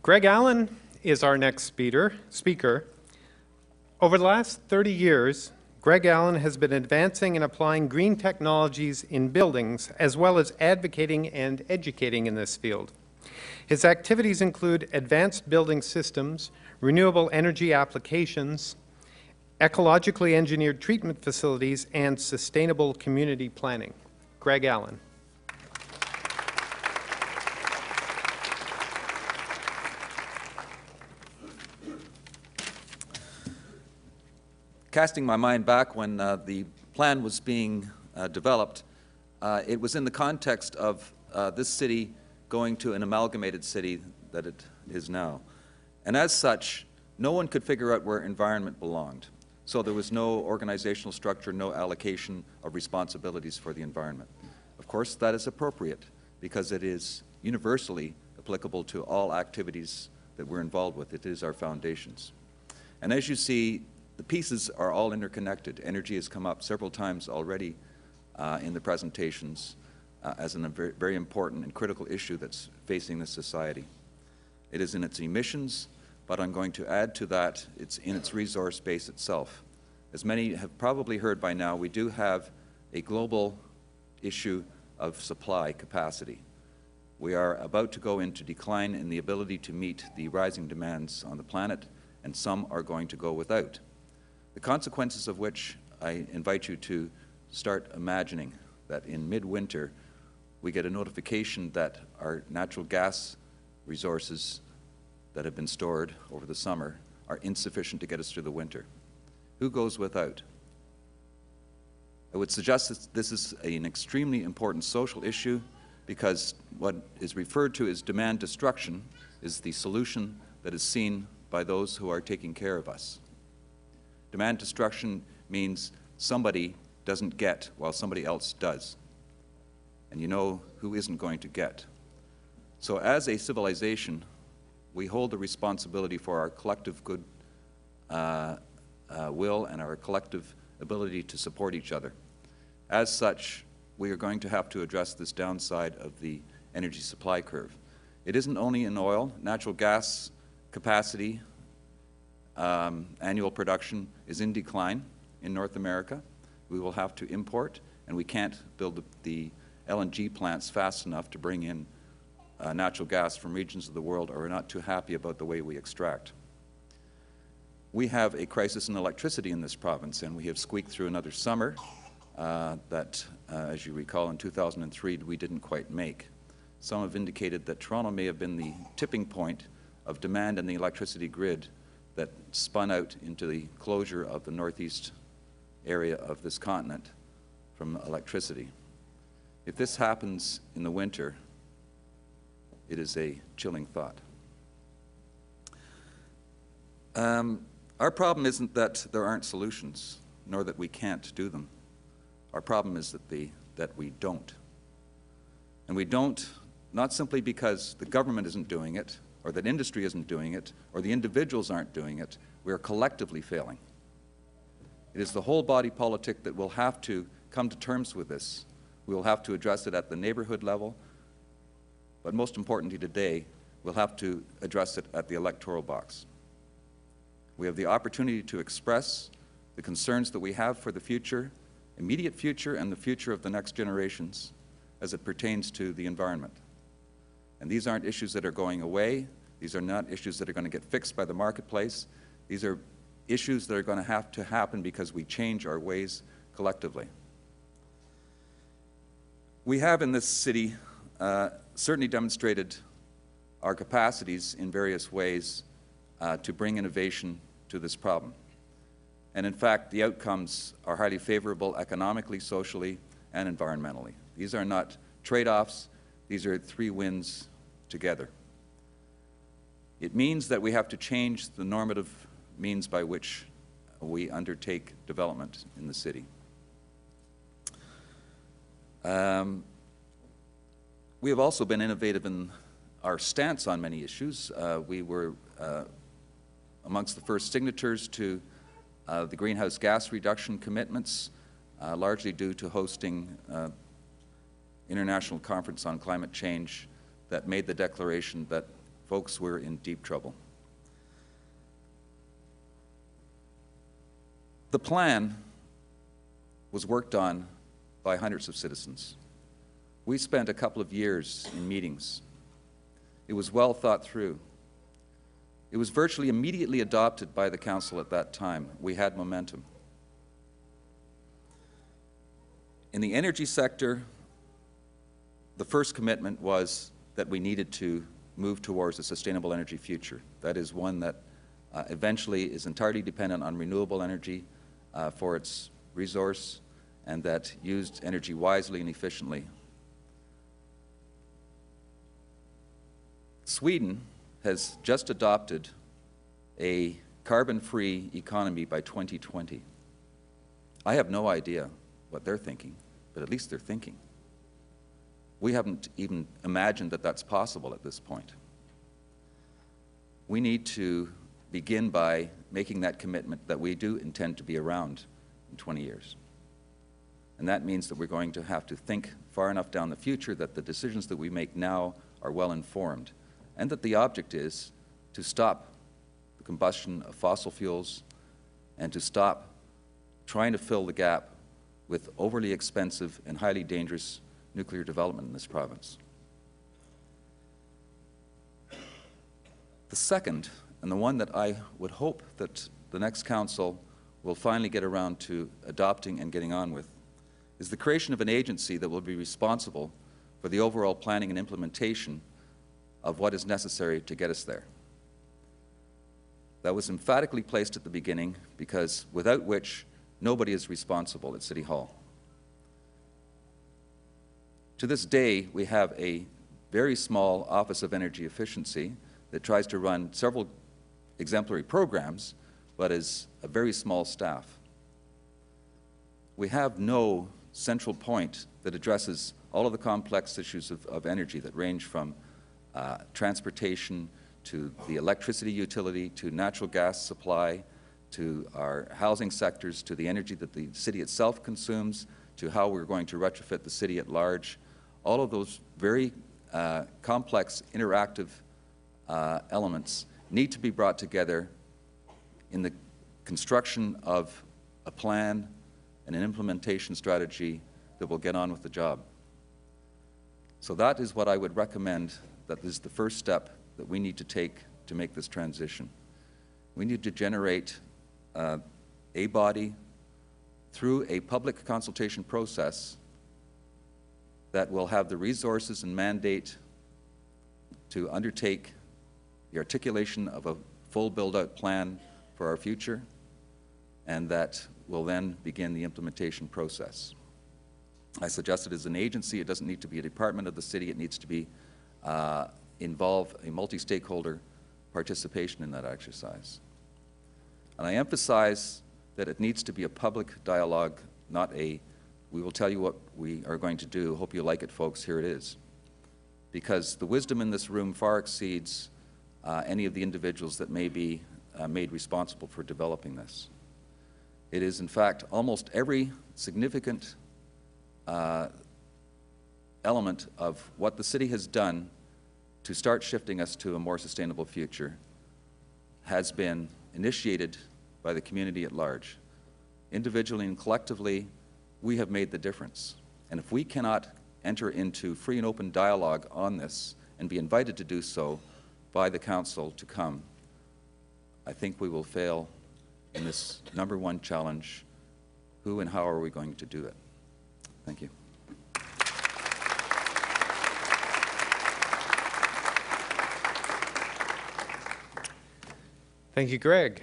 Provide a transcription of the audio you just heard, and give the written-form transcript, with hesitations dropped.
Greg Allen is our next speaker. Over the last 30 years, Greg Allen has been advancing and applying green technologies in buildings, as well as advocating and educating in this field. His activities include advanced building systems, renewable energy applications, ecologically engineered treatment facilities, and sustainable community planning. Greg Allen. Casting my mind back when the plan was being developed, it was in the context of this city going to an amalgamated city that it is now. And as such, no one could figure out where environment belonged. So there was no organizational structure, no allocation of responsibilities for the environment. Of course, that is appropriate because it is universally applicable to all activities that we're involved with. It is our foundations. And as you see, the pieces are all interconnected. Energy has come up several times already in the presentations as a very, very important and critical issue that's facing this society. It is in its emissions, but I'm going to add to that, it's in its resource base itself. As many have probably heard by now, we do have a global issue of supply capacity. We are about to go into decline in the ability to meet the rising demands on the planet, and some are going to go without. The consequences of which I invite you to start imagining that in midwinter we get a notification that our natural gas resources that have been stored over the summer are insufficient to get us through the winter. Who goes without? I would suggest that this is an extremely important social issue because what is referred to as demand destruction is the solution that is seen by those who are taking care of us. Demand destruction means somebody doesn't get while somebody else does. And you know who isn't going to get. So as a civilization, we hold the responsibility for our collective good will and our collective ability to support each other. As such, we are going to have to address this downside of the energy supply curve. It isn't only in oil. Natural gas capacity, annual production is in decline in North America. We will have to import, and we can't build the LNG plants fast enough to bring in natural gas from regions of the world, or we're not too happy about the way we extract. We have a crisis in electricity in this province, and we have squeaked through another summer that, as you recall, in 2003 we didn't quite make. Some have indicated that Toronto may have been the tipping point of demand in the electricity grid that spun out into the closure of the northeast area of this continent from electricity. If this happens in the winter, it is a chilling thought. Our problem isn't that there aren't solutions, nor that we can't do them. Our problem is that we don't. And we don't, not simply because the government isn't doing it, or that industry isn't doing it, or the individuals aren't doing it. We are collectively failing. It is the whole body politic that will have to come to terms with this. We will have to address it at the neighborhood level, but most importantly today, we'll have to address it at the electoral box. We have the opportunity to express the concerns that we have for the future, immediate future, and the future of the next generations as it pertains to the environment. And these aren't issues that are going away. These are not issues that are going to get fixed by the marketplace. These are issues that are going to have to happen because we change our ways collectively. We have in this city certainly demonstrated our capacities in various ways to bring innovation to this problem. And in fact, the outcomes are highly favorable economically, socially, and environmentally. These are not trade-offs. These are three wins together. It means that we have to change the normative means by which we undertake development in the city. We have also been innovative in our stance on many issues. We were amongst the first signatories to the greenhouse gas reduction commitments, largely due to hosting International Conference on Climate Change that made the declaration that folks were in deep trouble. The plan was worked on by hundreds of citizens. We spent a couple of years in meetings. It was well thought through. It was virtually immediately adopted by the council at that time. We had momentum. In the energy sector, the first commitment was that we needed to move towards a sustainable energy future. That is one that eventually is entirely dependent on renewable energy for its resource, and that used energy wisely and efficiently. Sweden has just adopted a carbon-free economy by 2020. I have no idea what they're thinking, but at least they're thinking. We haven't even imagined that that's possible at this point. We need to begin by making that commitment that we do intend to be around in 20 years. And that means that we're going to have to think far enough down the future that the decisions that we make now are well informed, and that the object is to stop the combustion of fossil fuels and to stop trying to fill the gap with overly expensive and highly dangerous nuclear development in this province. The second, and the one that I would hope that the next council will finally get around to adopting and getting on with, is the creation of an agency that will be responsible for the overall planning and implementation of what is necessary to get us there. That was emphatically placed at the beginning, because without which nobody is responsible at City Hall. To this day, we have a very small Office of Energy Efficiency that tries to run several exemplary programs, but is a very small staff. We have no central point that addresses all of the complex issues of energy that range from transportation to the electricity utility, to natural gas supply, to our housing sectors, to the energy that the city itself consumes, to how we're going to retrofit the city at large. All of those very complex, interactive elements need to be brought together in the construction of a plan and an implementation strategy that will get on with the job. So that is what I would recommend, that is the first step that we need to take to make this transition. We need to generate a body through a public consultation process that will have the resources and mandate to undertake the articulation of a full build-out plan for our future, and that will then begin the implementation process. I suggest it as an agency. It doesn't need to be a department of the city. It needs to be involve a multi-stakeholder participation in that exercise. And I emphasize that it needs to be a public dialogue, not a, we will tell you what we are going to do, hope you like it, folks, here it is. Because the wisdom in this room far exceeds any of the individuals that may be made responsible for developing this. It is, in fact, almost every significant element of what the city has done to start shifting us to a more sustainable future has been initiated by the community at large. Individually and collectively, we have made the difference. And if we cannot enter into free and open dialogue on this and be invited to do so by the council to come, I think we will fail in this number one challenge: who and how are we going to do it? Thank you. Thank you, Greg.